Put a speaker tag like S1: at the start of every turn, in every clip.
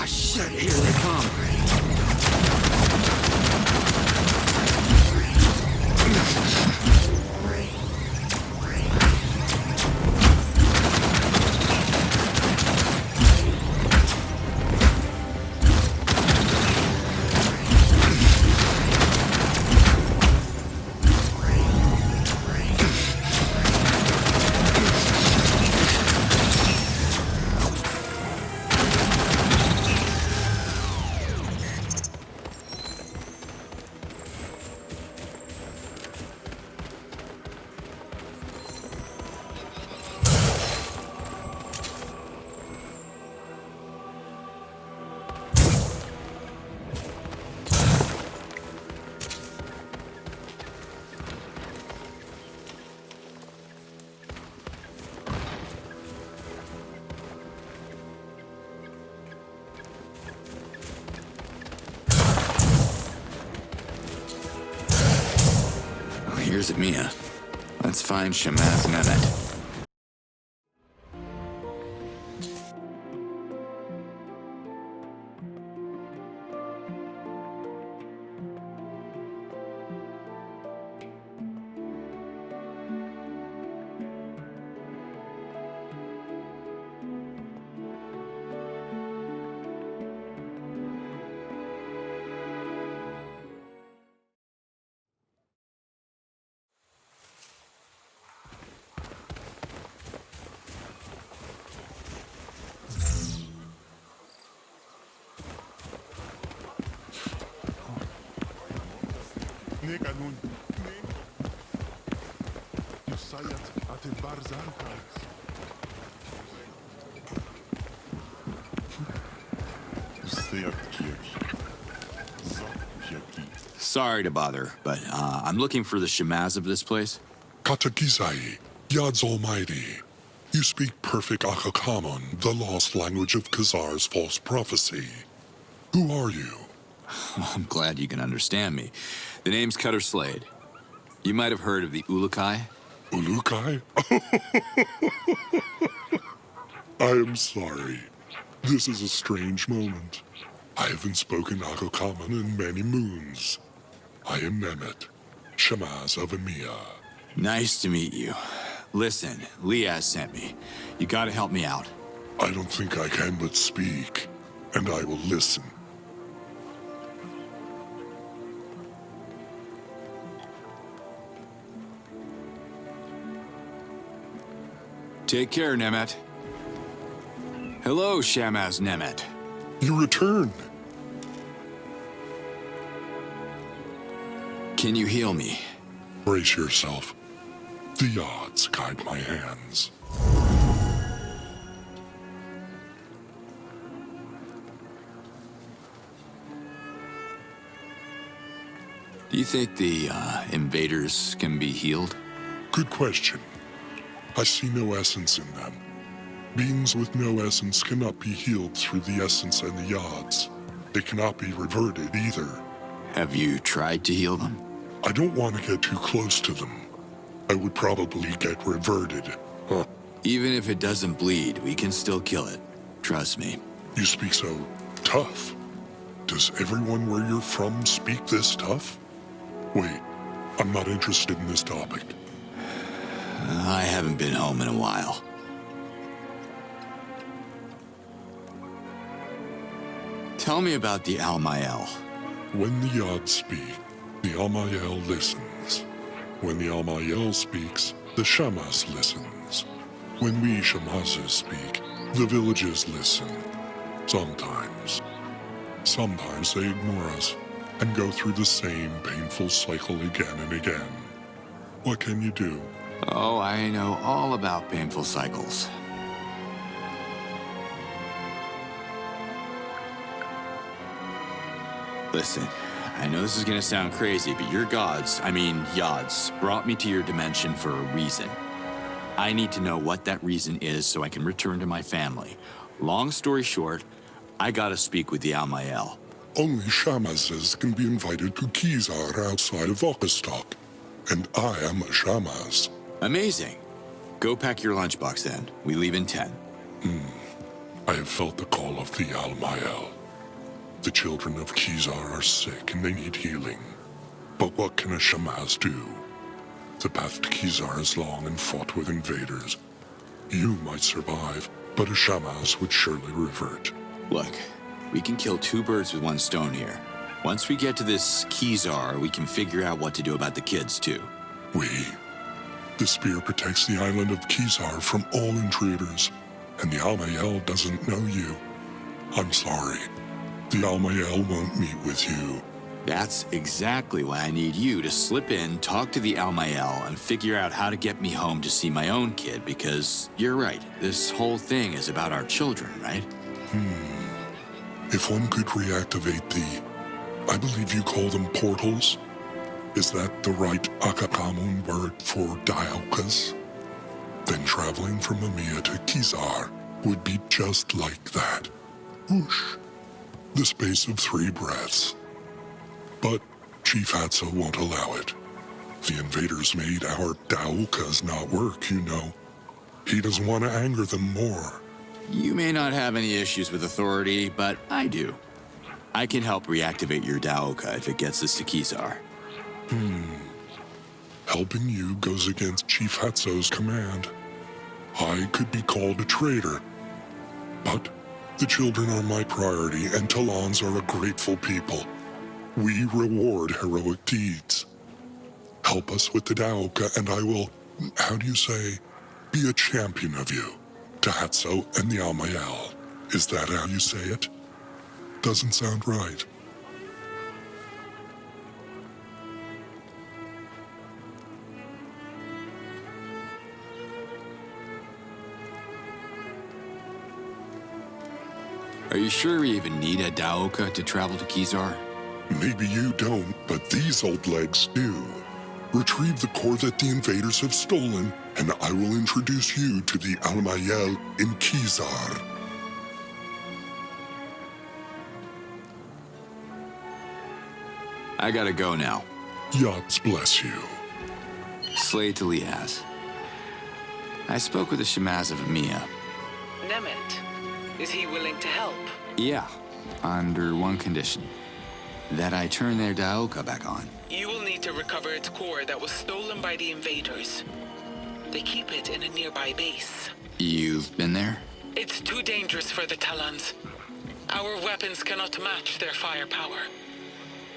S1: Ah, shit, here they come. Here's Mia. Let's find Shamaz Mehmet.
S2: Nie ganun. Yusayat at Barzankas.
S1: Sorry to bother, but I'm looking for the Shamaz of this place.
S2: Katakizai, Yad's Almighty. You speak perfect Akakamon, the lost language of Khazar's false prophecy. Who are you?
S1: I'm glad you can understand me. The name's Cutter Slade. You might have heard of the Ulukai.
S2: Ulukai? I am sorry. This is a strange moment. I haven't spoken Akakamon in many moons. I am Mehmet, Shamaz of Emiya.
S1: Nice to meet you. Listen, Liaz sent me. You gotta help me out.
S2: I don't think I can but speak, and I will listen.
S1: Take care, Nemet. Hello, Shamaz Nemet.
S2: You return.
S1: Can you heal me?
S2: Brace yourself. The odds guide my hands.
S1: Do you think the invaders can be healed?
S2: Good question. I see no essence in them. Beings with no essence cannot be healed through the essence and the odds. They cannot be reverted either.
S1: Have you tried to heal them?
S2: I don't want to get too close to them. I would probably get reverted. Huh.
S1: Even if it doesn't bleed, we can still kill it. Trust me.
S2: You speak so tough. Does everyone where you're from speak this tough? Wait, I'm not interested in this topic.
S1: I haven't been home in a while. Tell me about the Almael.
S2: When the Yad speak, the Almael listens. When the Almael speaks, the Shamaz listens. When we Shamazes speak, the villages listen. Sometimes. Sometimes they ignore us and go through the same painful cycle again and again. What can you do?
S1: Oh, I know all about painful cycles. Listen, I know this is gonna sound crazy, but your gods, Yads, brought me to your dimension for a reason. I need to know what that reason is so I can return to my family. Long story short, I gotta speak with the Almael.
S2: Only Shamazes can be invited to Khazar outside of Outcast, and I am a Shamaz.
S1: Amazing. Go pack your lunchbox then. We leave in 10.
S2: I have felt the call of the Almael. The children of Kizar are sick and they need healing. But what can a Shamaz do? The path to Kizar is long and fraught with invaders. You might survive, but a Shamaz would surely revert.
S1: Look, we can kill two birds with one stone here. Once we get to this Kizar, we can figure out what to do about the kids, too.
S2: The spear protects the island of Kizar from all intruders, and the Almael doesn't know you. I'm sorry. The Almael won't meet with you.
S1: That's exactly why I need you to slip in, talk to the Almael, and figure out how to get me home to see my own kid, because you're right, this whole thing is about our children, right?
S2: If one could reactivate I believe you call them portals? Is that the right Akakamun word for Dialkas? Then traveling from Mamiya to Kizar would be just like that. Whoosh. The space of 3 breaths. But Chief Hatso won't allow it. The invaders made our Daokas not work, you know. He doesn't want to anger them more.
S1: You may not have any issues with authority, but I do. I can help reactivate your Daoka if it gets us to Kizar.
S2: Helping you goes against Chief Hatso's command. I could be called a traitor. But the children are my priority, and Talons are a grateful people. We reward heroic deeds. Help us with the Daoka, and I will, how do you say, be a champion of you. To Hatso and the Almael. Is that how you say it? Doesn't sound right.
S1: Are you sure we even need a Daoka to travel to Kizar?
S2: Maybe you don't, but these old legs do. Retrieve the core that the invaders have stolen, and I will introduce you to the Almael in Kizar.
S1: I gotta go now.
S2: Yachts bless you.
S1: Slay to Liaz. I spoke with the Shamaz of Mia.
S3: Nemet, is he willing to help?
S1: Yeah, under one condition. That I turn their Daoka back on.
S3: You will need to recover its core that was stolen by the invaders. They keep it in a nearby base.
S1: You've been there?
S3: It's too dangerous for the Talons. Our weapons cannot match their firepower.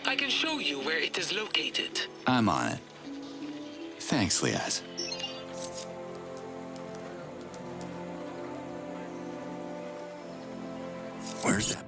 S3: I can show you where it is located.
S1: I'm on it. Thanks, Liaz. Where's that?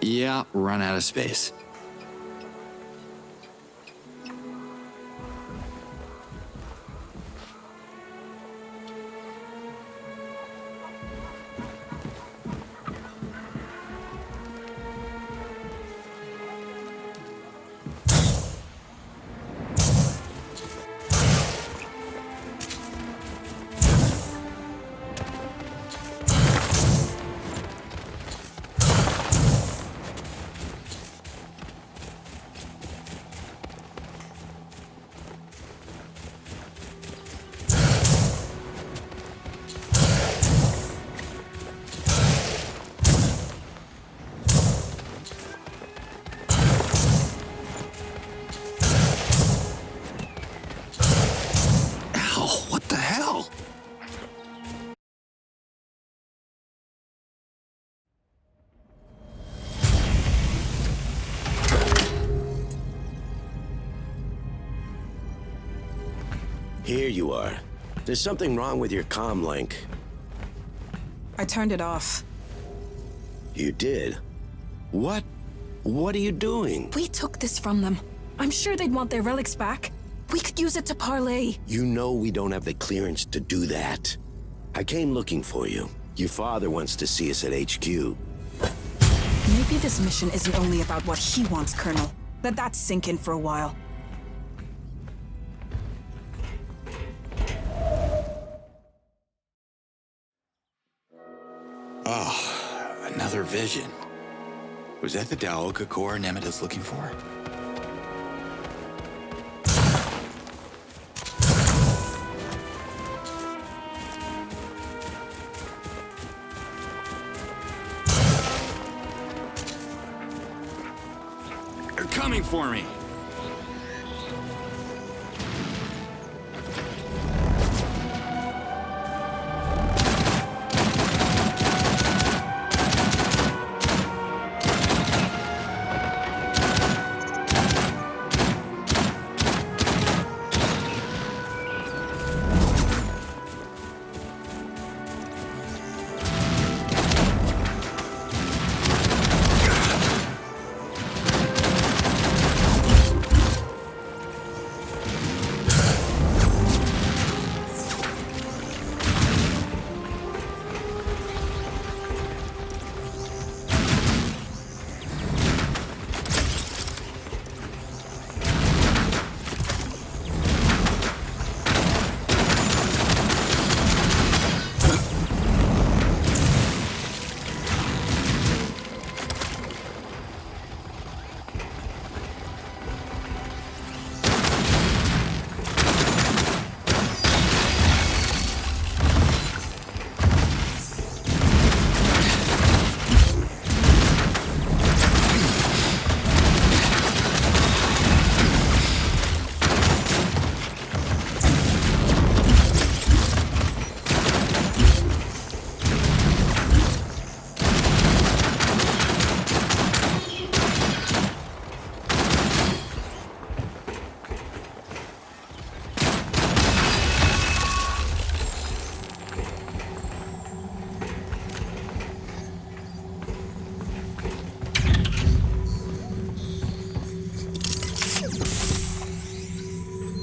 S1: Yeah, run out of space.
S4: Here you are. There's something wrong with your comm link.
S5: I turned it off.
S4: You did? What? What are you doing?
S5: We took this from them. I'm sure they'd want their relics back. We could use it to parlay.
S4: You know we don't have the clearance to do that. I came looking for you. Your father wants to see us at HQ.
S5: Maybe this mission isn't only about what he wants, Colonel. Let that sink in for a while.
S1: Oh, another vision. Was that the Daoka core Nemeta's looking for? They're coming for me!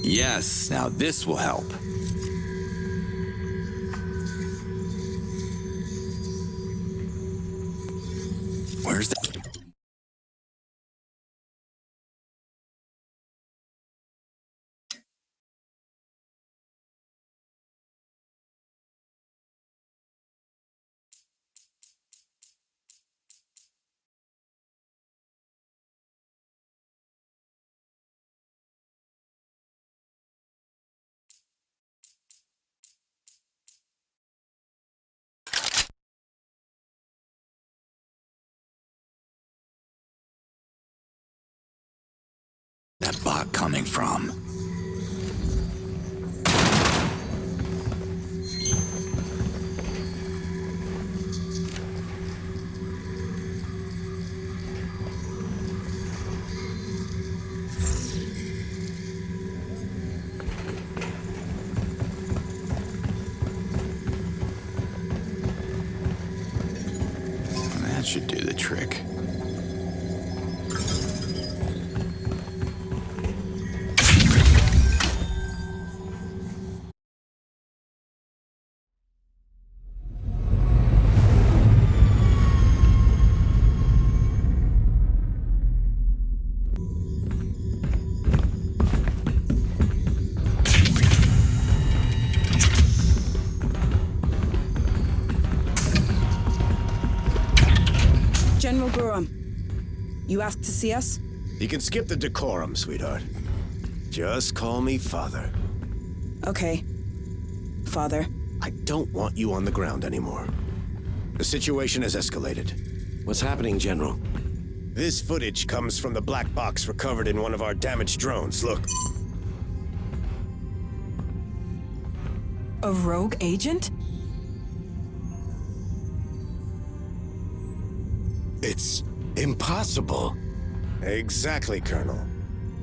S1: Yes, now this will help. Where's the... that bot coming from? That should do the trick.
S5: General Burham, you asked to see us?
S4: You can skip the decorum, sweetheart. Just call me Father.
S5: Okay. Father.
S4: I don't want you on the ground anymore. The situation has escalated. What's happening, General? This footage comes from the black box recovered in one of our damaged drones. Look.
S5: A rogue agent?
S4: It's impossible. Exactly, Colonel.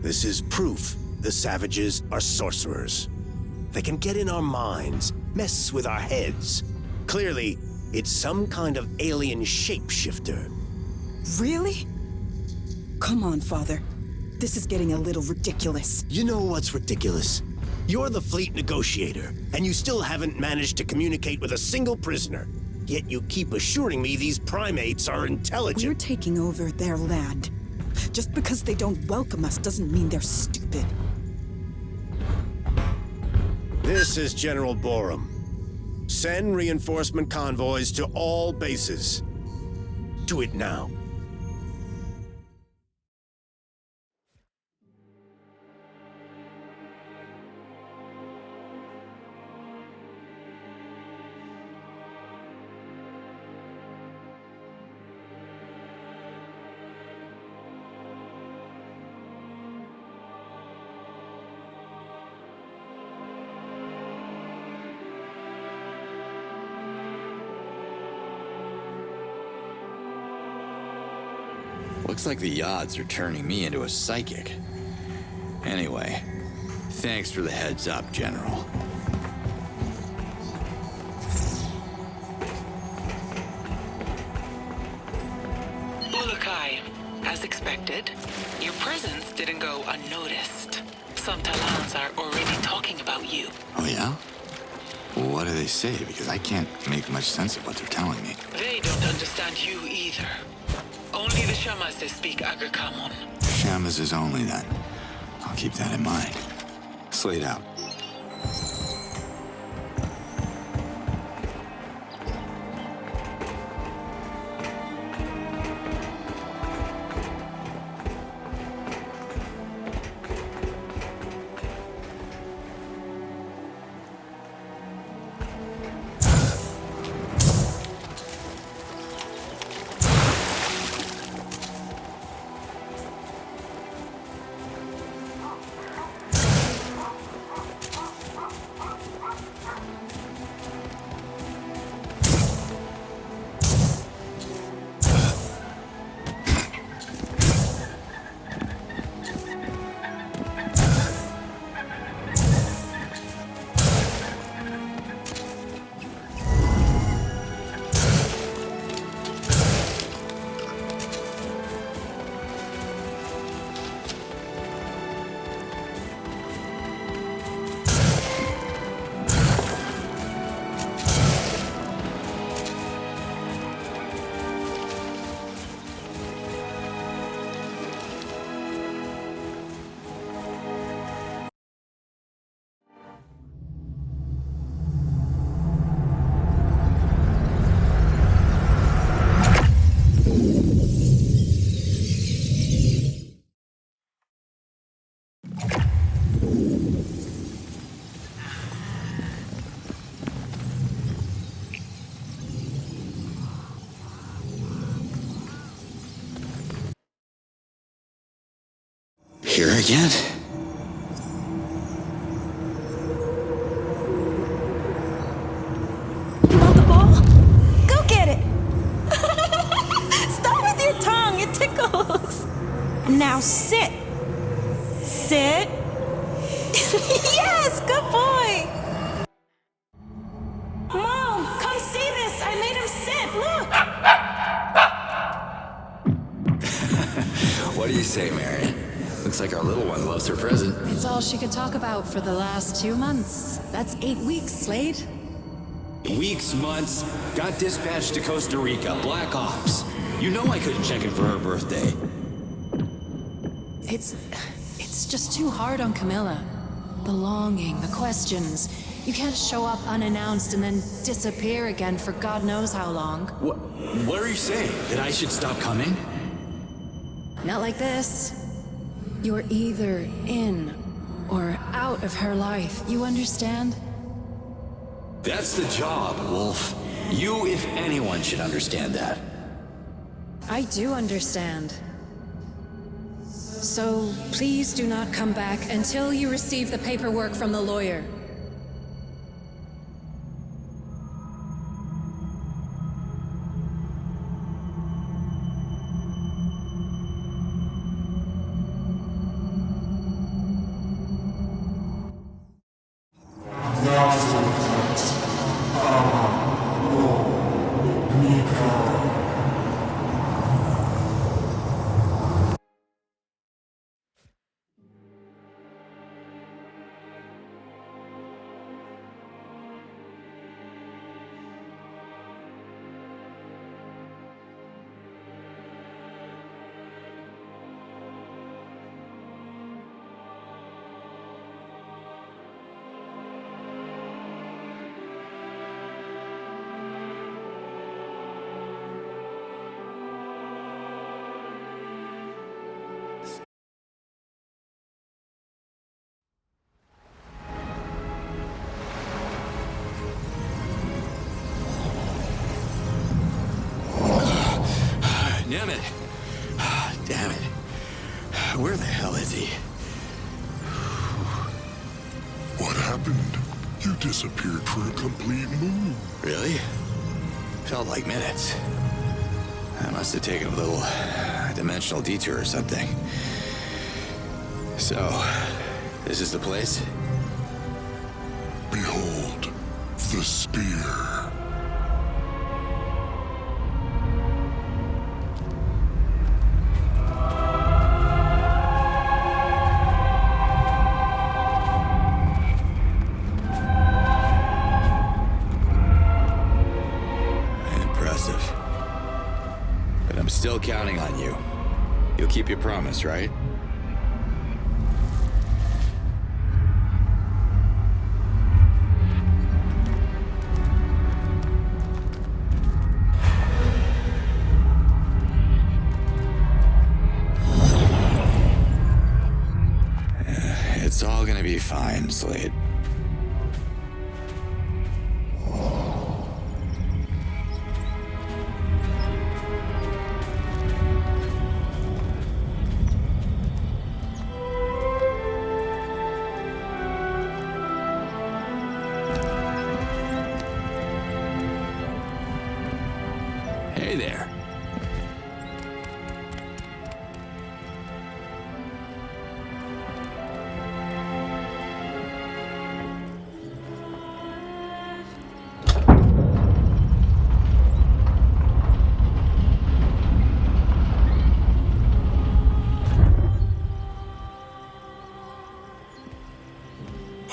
S4: This is proof the savages are sorcerers. They can get in our minds, mess with our heads. Clearly, it's some kind of alien shapeshifter.
S5: Really? Come on, Father. This is getting a little ridiculous.
S4: You know what's ridiculous? You're the fleet negotiator, and you still haven't managed to communicate with a single prisoner. Yet you keep assuring me these primates are intelligent.
S5: We're taking over their land. Just because they don't welcome us doesn't mean they're stupid.
S4: This is General Borum. Send reinforcement convoys to all bases. Do it now.
S1: Looks like the odds are turning me into a psychic. Anyway, thanks for the heads up, General.
S3: Ulukai, as expected, your presence didn't go unnoticed. Some Talans are already talking about you.
S1: Oh yeah? What do they say? Because I can't make much sense of what they're telling me.
S3: They don't understand you either. Only the Shamases speak Agakamon.
S1: Shamas is only then. I'll keep that in mind. Slate out. Here again?
S5: You want the ball? Go get it! Stop with your tongue, it tickles! Now sit! Sit! Yes, good boy! Mom, come see this! I made him sit, look!
S1: What do you say, Marion? Looks like our little one loves her present.
S6: It's all she could talk about for the last 2 months. That's 8 weeks, Slade.
S1: Weeks, months, got dispatched to Costa Rica, Black Ops. You know I couldn't check in for her birthday.
S6: It's just too hard on Camilla. The longing, the questions. You can't show up unannounced and then disappear again for God knows how long.
S1: What are you saying? That I should stop coming?
S6: Not like this. You're either in or out of her life. You understand?
S1: That's the job, Wolf. You, if anyone, should understand that.
S6: I do understand. So please do not come back until you receive the paperwork from the lawyer.
S1: Damn it. Damn it. Where the hell is he?
S2: What happened? You disappeared for a complete moon.
S1: Really? Felt like minutes. I must have taken a little dimensional detour or something. So, this is the place?
S2: Behold, the spear.
S1: Impressive. But I'm still counting on you. You'll keep your promise, right? It's all gonna be fine, Slade. Hey there.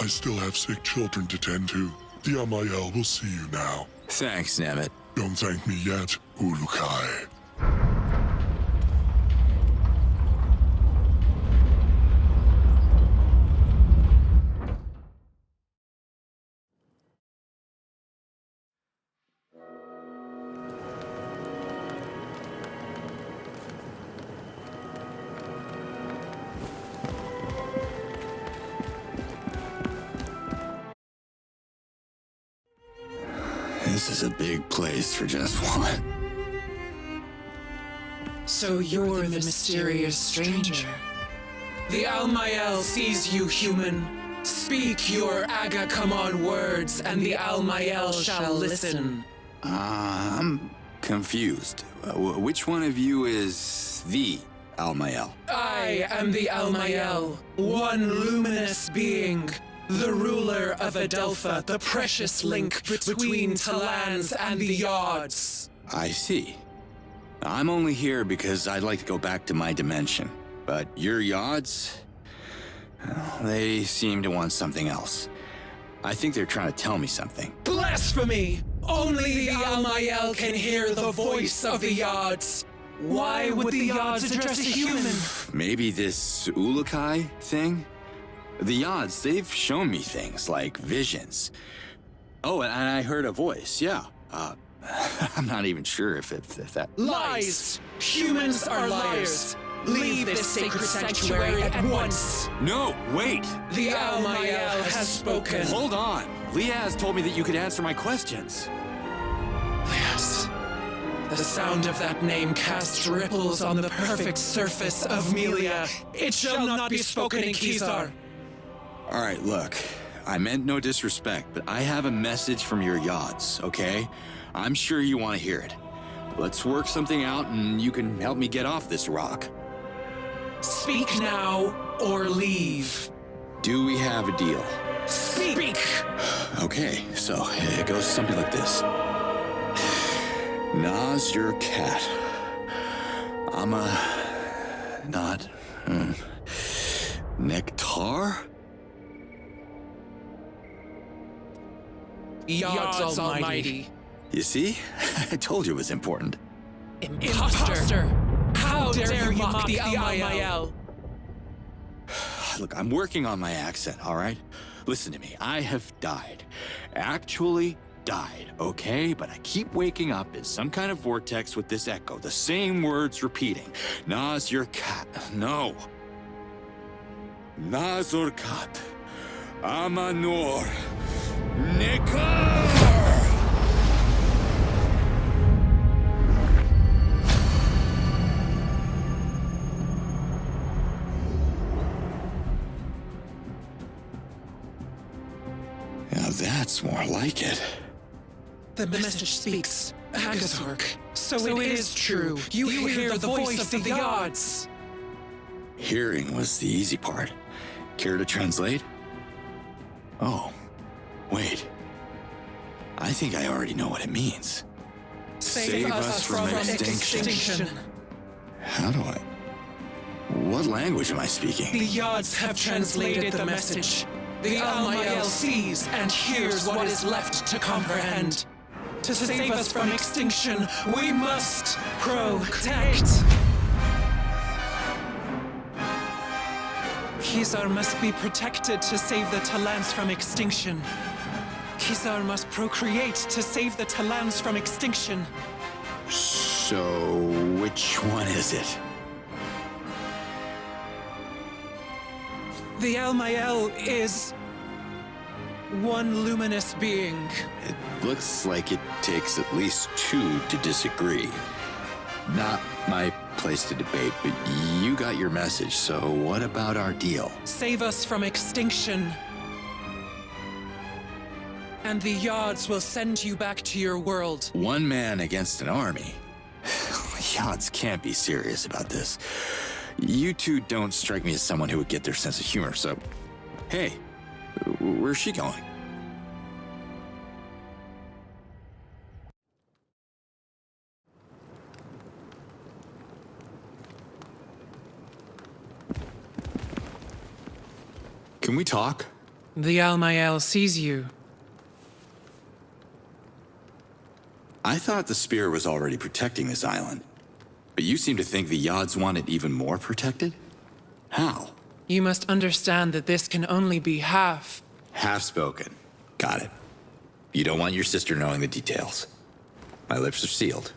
S2: I still have sick children to tend to. The Amael will see you now.
S1: Thanks, Nemeth.
S2: Don't thank me yet, Ulukai.
S1: This is a big place for just one.
S3: So you're the mysterious stranger. The Almael sees you, human. Speak your Aga-come-on words, and the Almael shall listen.
S1: I'm confused. Which one of you is the Almael?
S3: I am the Almael, one luminous being, the ruler of Adelpha, the precious link between Talans and the Yards.
S1: I see. I'm only here because I'd like to go back to my dimension. But your Yards? Well, they seem to want something else. I think they're trying to tell me something.
S3: Blasphemy! Only the Almael can hear the voice of the Yards. Why would the Yards address a human?
S1: Maybe this Ulukai thing? The Yards, they've shown me things like visions. Oh, and I heard a voice, yeah. I'm not even sure if that...
S3: Lies! Humans are liars! Leave this sacred sanctuary at once!
S1: No, wait!
S3: The Almael has spoken.
S1: Hold on! Liaz told me that you could answer my questions.
S3: Yes. The sound of that name casts ripples on the perfect surface of Melia. It shall not be spoken in Kizar.
S1: All right, look. I meant no disrespect, but I have a message from your Yards, okay? I'm sure you want to hear it. Let's work something out and you can help me get off this rock.
S3: Speak now or leave.
S1: Do we have a deal?
S3: Speak!
S1: Okay, so it goes something like this. Nas your cat. I'm not... Nectar?
S3: Yod's Almighty.
S1: You see? I told you it was important.
S3: Imposter! How dare you mock the Almael?
S1: Look, I'm working on my accent, all right? Listen to me. I have died. Actually died, okay? But I keep waking up in some kind of vortex with this echo. The same words repeating. Nas your cat. No. Nazor kat. Amanor. Nekar! Now that's more like it.
S3: The message speaks. Agathork. So it is true. You hear the voice of the Yods.
S1: Hearing was the easy part. Care to translate? Oh, wait. I think I already know what it means.
S3: Save us from extinction.
S1: How do I... What language am I speaking?
S3: The Yods have translated the message. The Almael sees and hears what is left to comprehend. To save us from extinction, we must protect. Kizar must be protected to save the Talans from extinction. Kizar must procreate to save the Talans from extinction.
S1: So, which one is it?
S3: The Almael is one luminous being.
S1: It looks like it takes at least two to disagree. Not my place to debate, but you got your message, so what about our deal?
S3: Save us from extinction. And the Yods will send you back to your world.
S1: One man against an army? Yods can't be serious about this. You two don't strike me as someone who would get their sense of humor, so... Hey, where's she going? Can we talk?
S3: The Almael sees you.
S1: I thought the spear was already protecting this island. But you seem to think the Yods want it even more protected? How?
S3: You must understand that this can only be half.
S1: Half spoken. Got it. You don't want your sister knowing the details. My lips are sealed.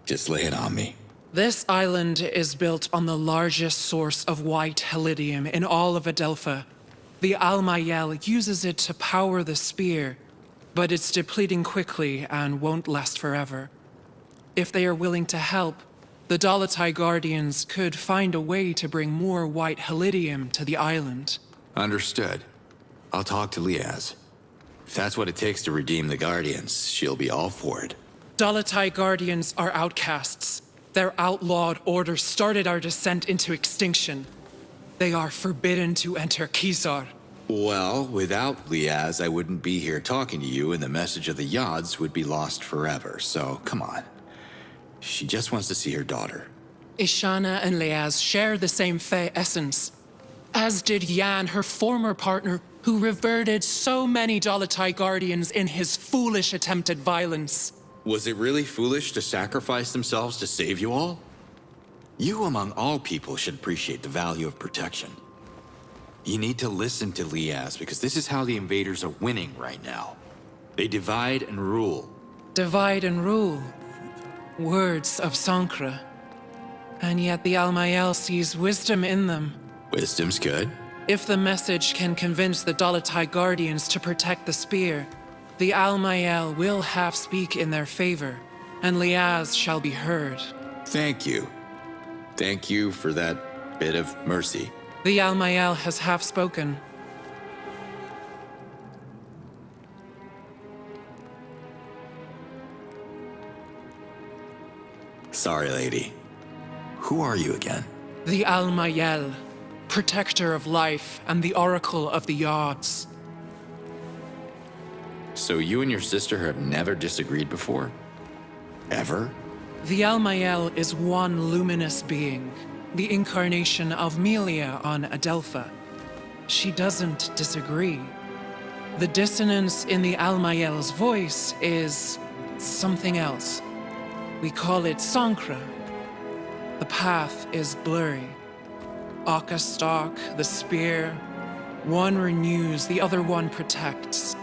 S1: Just lay it on me.
S3: This island is built on the largest source of white helidium in all of Adelpha. The Almael uses it to power the spear, but it's depleting quickly and won't last forever. If they are willing to help, the Dalatai Guardians could find a way to bring more white helidium to the island.
S1: Understood. I'll talk to Liaz. If that's what it takes to redeem the Guardians, she'll be all for it.
S3: Dalatai Guardians are outcasts. Their outlawed order started our descent into extinction. They are forbidden to enter Kizar.
S1: Well, without Liaz, I wouldn't be here talking to you, and the message of the Yods would be lost forever, so come on. She just wants to see her daughter.
S3: Ishana and Liaz share the same Fey essence, as did Yan, her former partner, who reverted so many Dalatai Guardians in his foolish attempt at violence.
S1: Was it really foolish to sacrifice themselves to save you all? You, among all people, should appreciate the value of protection. You need to listen to Liaz, because this is how the invaders are winning right now. They divide and rule.
S3: Divide and rule. Words of Sankra. And yet the Almael sees wisdom in them.
S1: Wisdom's good.
S3: If the message can convince the Dalatai Guardians to protect the spear, the Almael will half speak in their favor, and Liaz shall be heard.
S1: Thank you. Thank you for that bit of mercy.
S3: The Almael has half spoken.
S1: Sorry, lady. Who are you again?
S3: The Almael, protector of life and the oracle of the Yods.
S1: So you and your sister have never disagreed before? Ever?
S3: The Almael is one luminous being, the incarnation of Melia on Adelpha. She doesn't disagree. The dissonance in the Almael's voice is something else. We call it Sankra. The path is blurry. Aka stalk, the spear. One renews, the other one protects.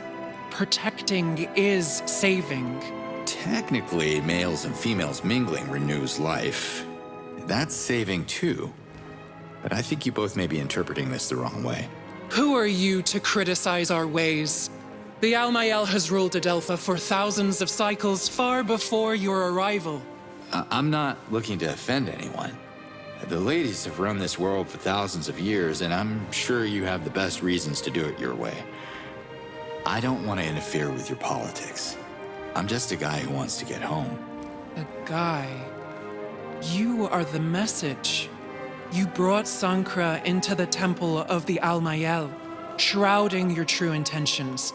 S3: Protecting is saving.
S1: Technically, males and females mingling renews life. That's saving too. But I think you both may be interpreting this the wrong way.
S3: Who are you to criticize our ways? The Almael has ruled Adelpha for thousands of cycles far before your arrival.
S1: I'm not looking to offend anyone. The ladies have run this world for thousands of years, and I'm sure you have the best reasons to do it your way. I don't want to interfere with your politics. I'm just a guy who wants to get home.
S3: A guy? You are the message. You brought Sankra into the temple of the Almael, shrouding your true intentions.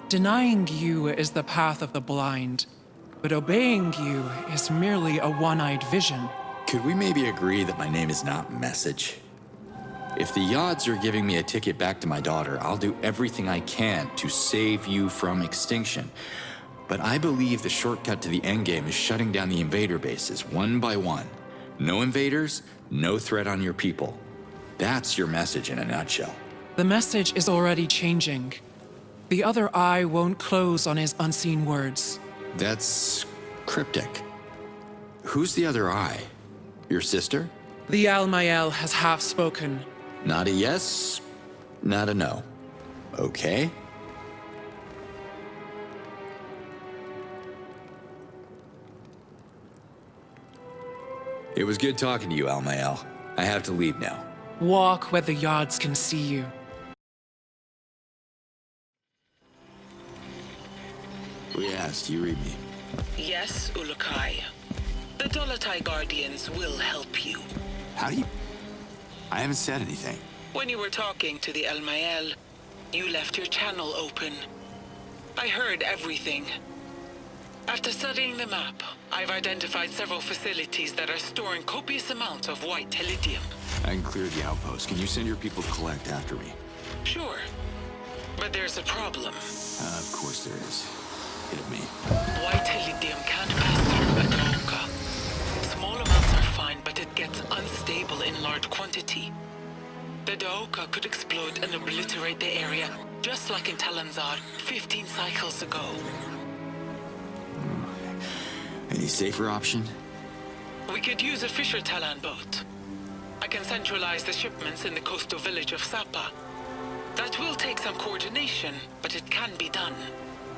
S3: Denying you is the path of the blind, but obeying you is merely a one-eyed vision.
S1: Could we maybe agree that my name is not Message? If the Yods are giving me a ticket back to my daughter, I'll do everything I can to save you from extinction. But I believe the shortcut to the endgame is shutting down the invader bases one by one. No invaders, no threat on your people. That's your message in a nutshell.
S3: The message is already changing. The other eye won't close on his unseen words.
S1: That's cryptic. Who's the other eye? Your sister?
S3: The Almael has half spoken.
S1: Not a yes, not a no. Okay? It was good talking to you, Almael. I have to leave now.
S3: Walk where the Yods can see you.
S1: Yes, do you read me?
S7: Yes, Ulukai. The Dolatai Guardians will help you.
S1: How do you... I haven't said anything.
S7: When you were talking to the Almael, you left your channel open. I heard everything. After studying the map, I've identified several facilities that are storing copious amounts of white Helidium.
S1: I can clear the outpost. Can you send your people to collect after me?
S7: Sure. But there's a problem.
S1: Of course there is. Hit me.
S7: White Helidium can't pass through a Daoka. Small amounts are fine, but it gets unstable in large quantity. The Daoka could explode and obliterate the area, just like in Talanzar 15 cycles ago.
S1: Any safer option?
S7: We could use a Fisher Talan boat. I can centralize the shipments in the coastal village of Sapa. That will take some coordination, but it can be done.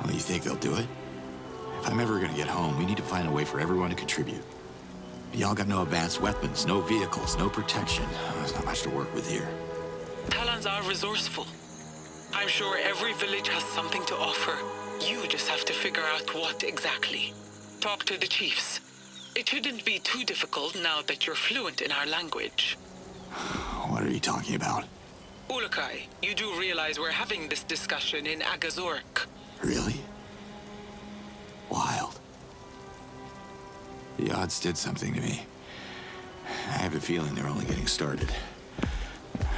S1: Well, you think they'll do it? If I'm ever gonna get home, we need to find a way for everyone to contribute. Y'all got no advanced weapons, no vehicles, no protection. There's not much to work with here.
S7: Talans are resourceful. I'm sure every village has something to offer. You just have to figure out what exactly. Talk to the chiefs. It shouldn't be too difficult now that you're fluent in our language.
S1: What are you talking about?
S7: Ulukai, you do realize we're having this discussion in Agazork.
S1: Really? Wild. The odds did something to me. I have a feeling they're only getting started.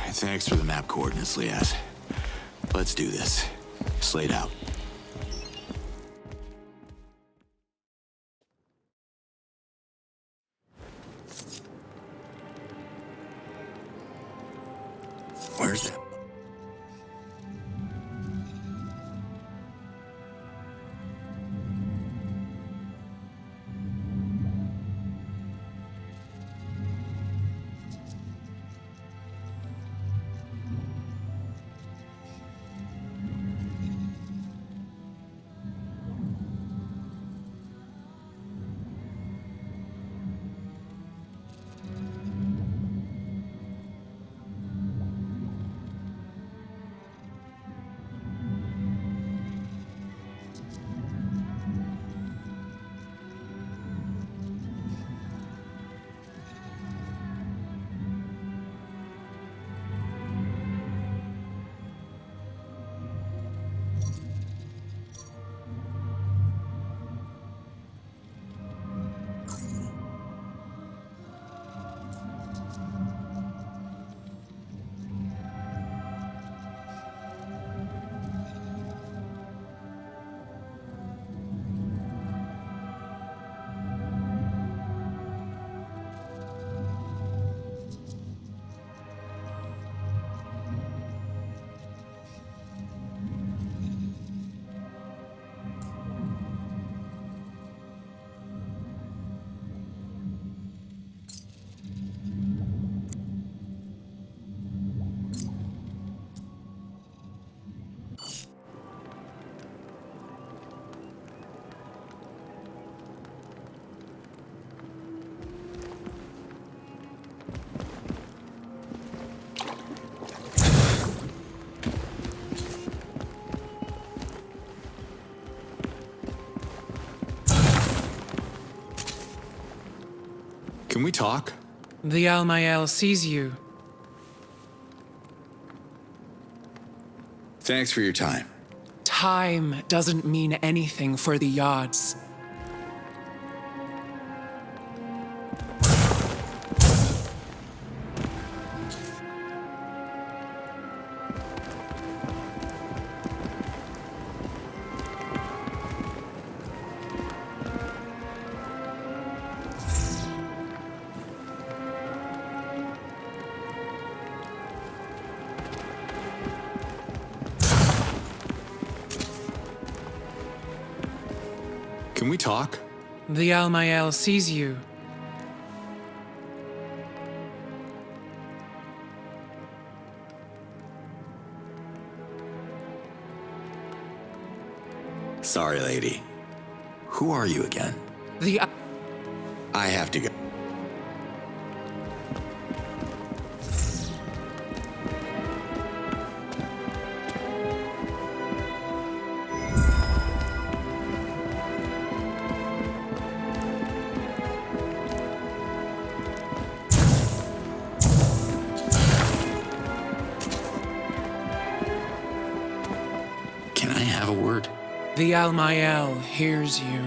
S1: Thanks for the map coordinates, Liaz. Let's do this. Slate out. Where's that? Can we talk?
S3: The Almael sees you.
S1: Thanks for your time.
S3: Time doesn't mean anything for the Yods.
S1: Can we talk?
S3: The Almael sees you.
S1: Sorry, lady. Who are you again? I have to go. Can I have a word?
S3: The Almael hears you.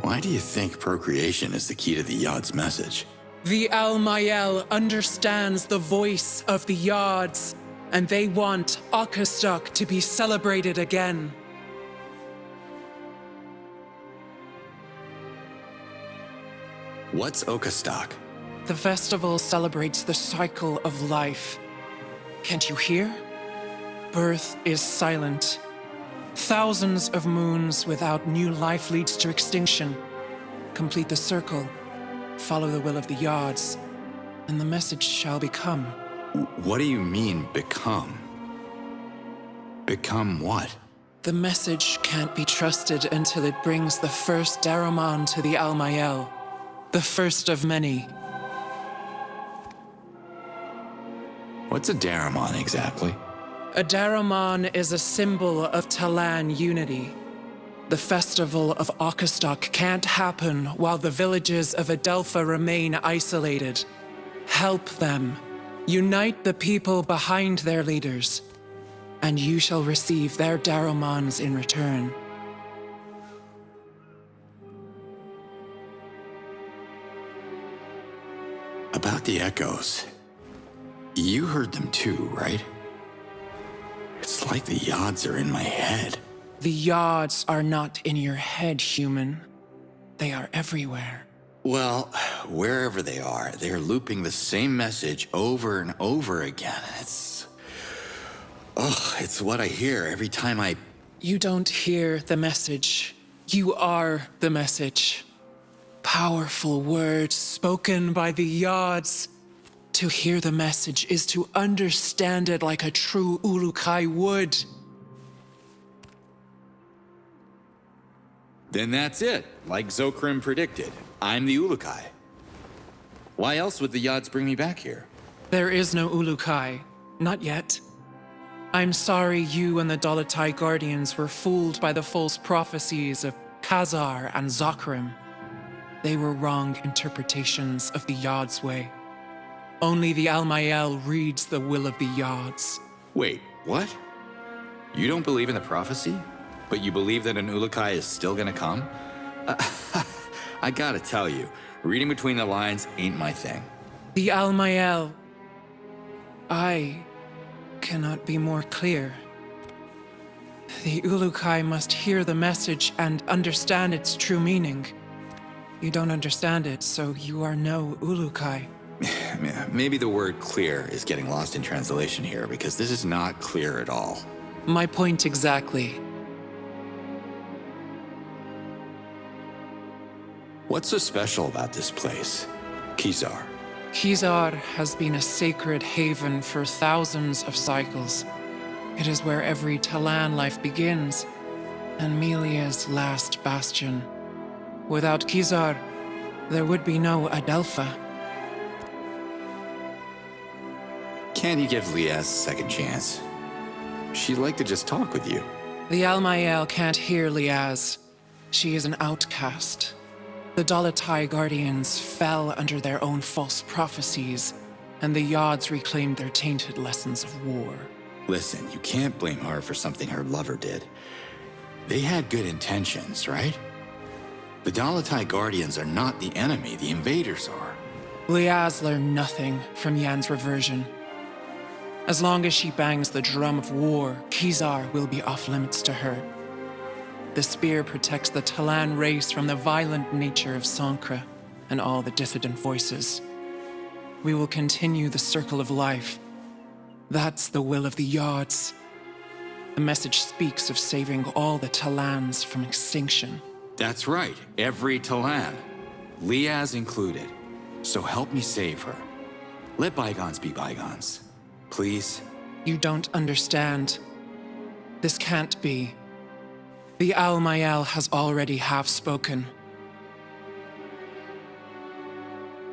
S1: Why do you think procreation is the key to the Yod's message?
S3: The Almael understands the voice of the Yods, and they want Outcast to be celebrated again.
S1: What's Okastok?
S3: The festival celebrates the cycle of life. Can't you hear? Birth is silent. Thousands of moons without new life leads to extinction. Complete the circle. Follow the will of the Yods, and the message shall become.
S1: What do you mean, become? Become what?
S3: The message can't be trusted until it brings the first Daramon to the Almael. The first of many.
S1: What's a Daramon exactly?
S3: A Daramon is a symbol of Talan unity. The festival of Outcast can't happen while the villages of Adelpha remain isolated. Help them. Unite the people behind their leaders, and you shall receive their Daramons in return.
S1: About the echoes. You heard them too, right? It's like the Yods are in my head.
S3: The Yods are not in your head, human. They are everywhere.
S1: Well, wherever they are, they're looping the same message over and over again. It's what I hear every time I...
S3: You don't hear the message. You are the message. Powerful words spoken by the Yods. To hear the message is to understand it like a true Ulukai would.
S1: Then that's it, like Zokrim predicted. I'm the Ulukai. Why else would the Yods bring me back here?
S3: There is no Ulukai. Not yet. I'm sorry you and the Dolatai Guardians were fooled by the false prophecies of Khazar and Zokrim. They were wrong interpretations of the Yods' way. Only the Almael reads the will of the Yods.
S1: Wait, what? You don't believe in the prophecy? But you believe that an Ulukai is still gonna come? I gotta tell you, reading between the lines ain't my thing.
S3: The Almael... I cannot be more clear. The Ulukai must hear the message and understand its true meaning. You don't understand it, so you are no Ulukai.
S1: Maybe the word clear is getting lost in translation here, because this is not clear at all.
S3: My point exactly.
S1: What's so special about this place, Khazar?
S3: Khazar has been a sacred haven for thousands of cycles. It is where every Talan life begins, and Melia's last bastion. Without Khazar, there would be no Adelpha.
S1: Can't you give Liaz a second chance? She'd like to just talk with you.
S3: The Almael can't hear Liaz. She is an outcast. The Dalatai Guardians fell under their own false prophecies, and the Yods reclaimed their tainted lessons of war.
S1: Listen, you can't blame her for something her lover did. They had good intentions, right? The Dalatai Guardians are not the enemy, the invaders are.
S3: Liaz learned nothing from Yan's reversion. As long as she bangs the drum of war, Kizar will be off limits to her. The spear protects the Talan race from the violent nature of Sankra and all the dissident voices. We will continue the circle of life. That's the will of the Yods. The message speaks of saving all the Talans from extinction.
S1: That's right, every Talan. Liaz included. So help me save her. Let bygones be bygones. Please?
S3: You don't understand. This can't be. The Al-Mayel has already half spoken.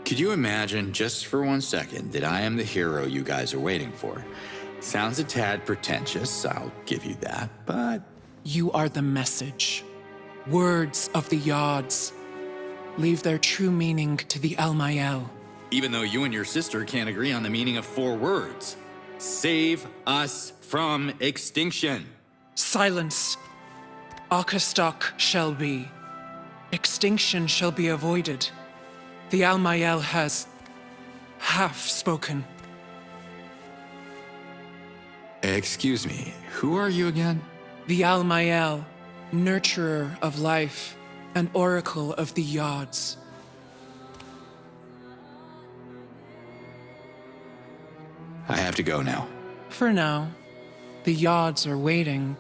S1: Could you imagine, just for 1 second, that I am the hero you guys are waiting for? Sounds a tad pretentious, I'll give you that, but...
S3: You are the message. Words of the Yods. Leave their true meaning to the Al-Mayel.
S1: Even though you and your sister can't agree on the meaning of 4 words. Save us from extinction.
S3: Silence. Akastok shall be. Extinction shall be avoided. The Al-Mayel has half spoken.
S1: Excuse me, who are you again?
S3: The Al-Mayel, nurturer of life, and oracle of the Yods.
S1: I have to go now.
S3: For now, the Yods are waiting.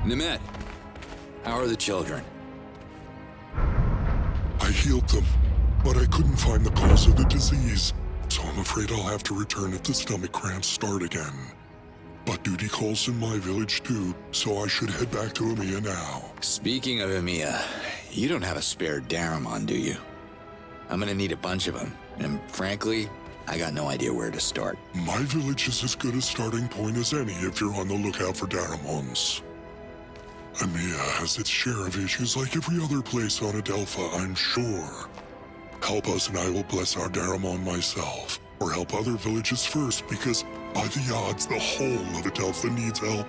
S1: Nimet, how are the children?
S2: I healed them, but I couldn't find the cause of the disease, so I'm afraid I'll have to return if the stomach cramps start again. But duty calls in my village too, so I should head back to Emiya now.
S1: Speaking of Emiya, you don't have a spare Daramon, do you? I'm gonna need a bunch of them, and frankly, I got no idea where to start.
S2: My village is as good a starting point as any if you're on the lookout for Daramons. Emiya has its share of issues like every other place on Adelpha, I'm sure. Help us and I will bless our Daramon myself. Or help other villages first, because by the odds, the whole of Adelpha needs help.